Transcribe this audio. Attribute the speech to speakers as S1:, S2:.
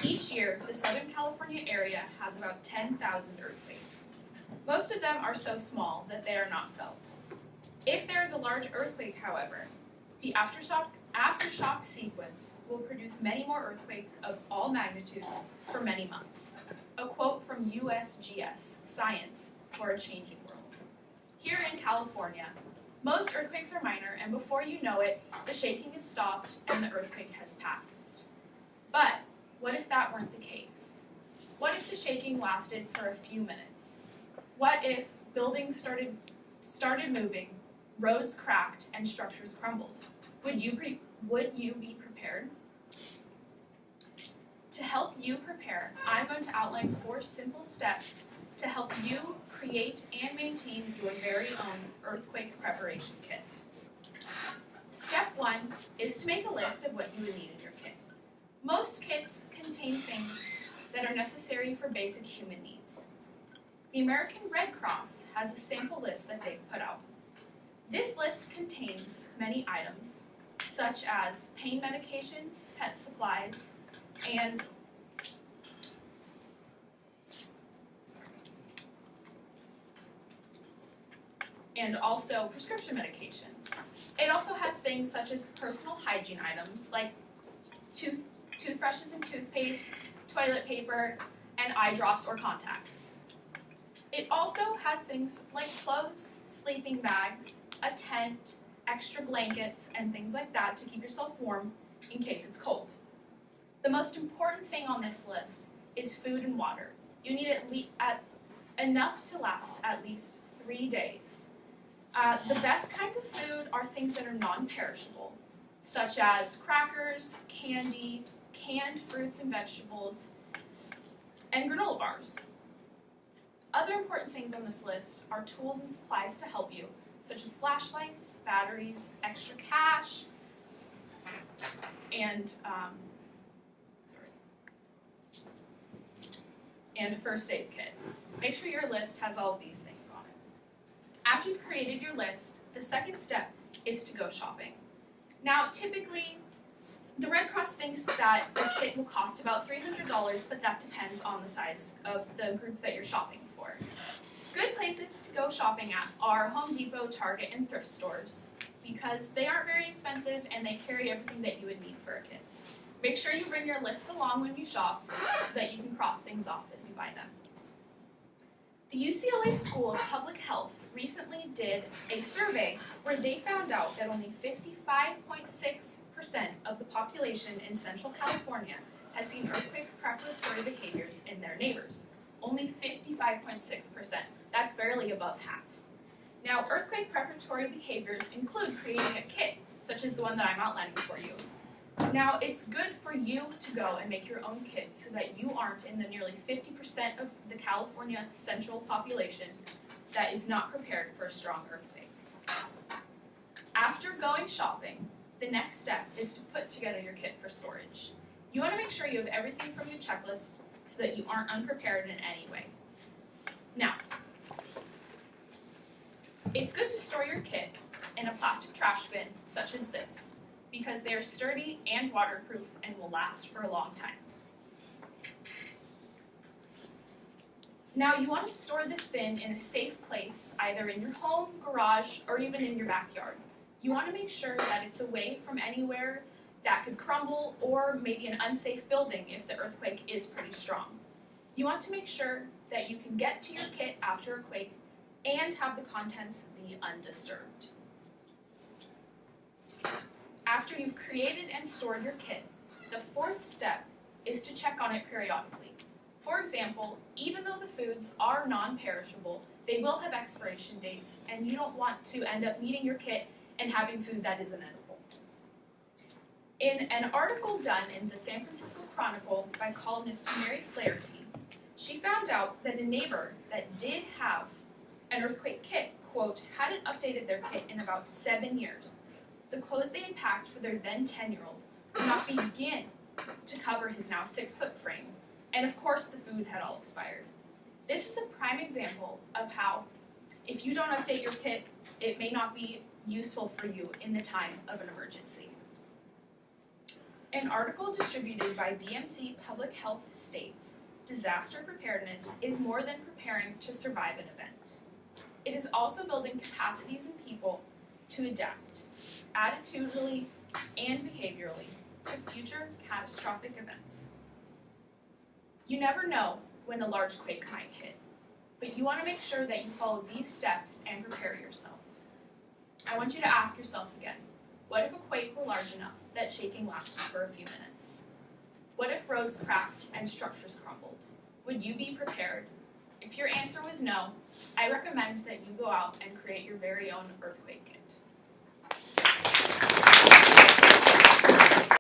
S1: Each year, the Southern California area has about 10,000 earthquakes. Most of them are so small that they are not felt. If there is a large earthquake, however, the aftershock sequence will produce many more earthquakes of all magnitudes for many months. A quote from USGS, Science for a Changing World. Here in California, most earthquakes are minor, and before you know it, the shaking is stopped and the earthquake has passed. But what if that weren't the case? What if the shaking lasted for a few minutes? What if buildings started moving, roads cracked, and structures crumbled? Would you be prepared? To help you prepare, I'm going to outline 4 simple steps to help you create and maintain your very own earthquake preparation kit. Step 1 is to make a list of what you would need in your kit. Most kits contain things that are necessary for basic human needs. The American Red Cross has a sample list that they've put out. This list contains many items, such as pain medications, pet supplies, and also prescription medications. It also has things such as personal hygiene items like toothbrushes and toothpaste, toilet paper, and eye drops or contacts. It also has things like clothes, sleeping bags, a tent, extra blankets, and things like that to keep yourself warm in case it's cold. The most important thing on this list is food and water. You need enough to last at least 3 days. The best kinds of food are things that are non-perishable, such as crackers, candy, canned fruits and vegetables, and granola bars. Other important things on this list are tools and supplies to help you, such as flashlights, batteries, extra cash, and a first aid kit. Make sure your list has all of these things on it. After you've created your list, the second step is to go shopping. Now, typically, the Red Cross thinks that the kit will cost about $300, but that depends on the size of the group that you're shopping for. Good places to go shopping at are Home Depot, Target, and thrift stores because they aren't very expensive and they carry everything that you would need for a kit. Make sure you bring your list along when you shop so that you can cross things off as you buy them. The UCLA School of Public Health recently did a survey where they found out that only 55.6% of the population in Central California has seen earthquake preparatory behaviors in their neighbors. Only 55.6%. That's barely above half. Now, earthquake preparatory behaviors include creating a kit, such as the one that I'm outlining for you. Now, it's good for you to go and make your own kit so that you aren't in the nearly 50% of the California central population that is not prepared for a strong earthquake. After going shopping, the next step is to put together your kit for storage. You want to make sure you have everything from your checklist so that you aren't unprepared in any way. Now, it's good to store your kit in a plastic trash bin such as this because they are sturdy and waterproof and will last for a long time. Now, you want to store this bin in a safe place, either in your home, garage, or even in your backyard. You want to make sure that it's away from anywhere that could crumble or maybe an unsafe building if the earthquake is pretty strong. You want to make sure that you can get to your kit after a quake and have the contents be undisturbed. After you've created and stored your kit, the fourth step is to check on it periodically. For example, even though the foods are non-perishable, they will have expiration dates, and you don't want to end up needing your kit and having food that isn't edible. In an article done in the San Francisco Chronicle by columnist Mary Flaherty, she found out that a neighbor that did have an earthquake kit, quote, hadn't updated their kit in about 7 years. The clothes they had packed for their then 10-year-old would not begin to cover his now 6-foot frame, and of course the food had all expired. This is a prime example of how, if you don't update your kit, it may not be useful for you in the time of an emergency. An article distributed by BMC Public Health states, disaster preparedness is more than preparing to survive an event. It is also building capacities in people to adapt, attitudinally and behaviorally, to future catastrophic events. You never know when a large quake might hit, but you want to make sure that you follow these steps and prepare yourself. I want you to ask yourself again, what if a quake were large enough that shaking lasted for a few minutes? What if roads cracked and structures crumbled? Would you be prepared? If your answer was no, I recommend that you go out and create your very own earthquake kit.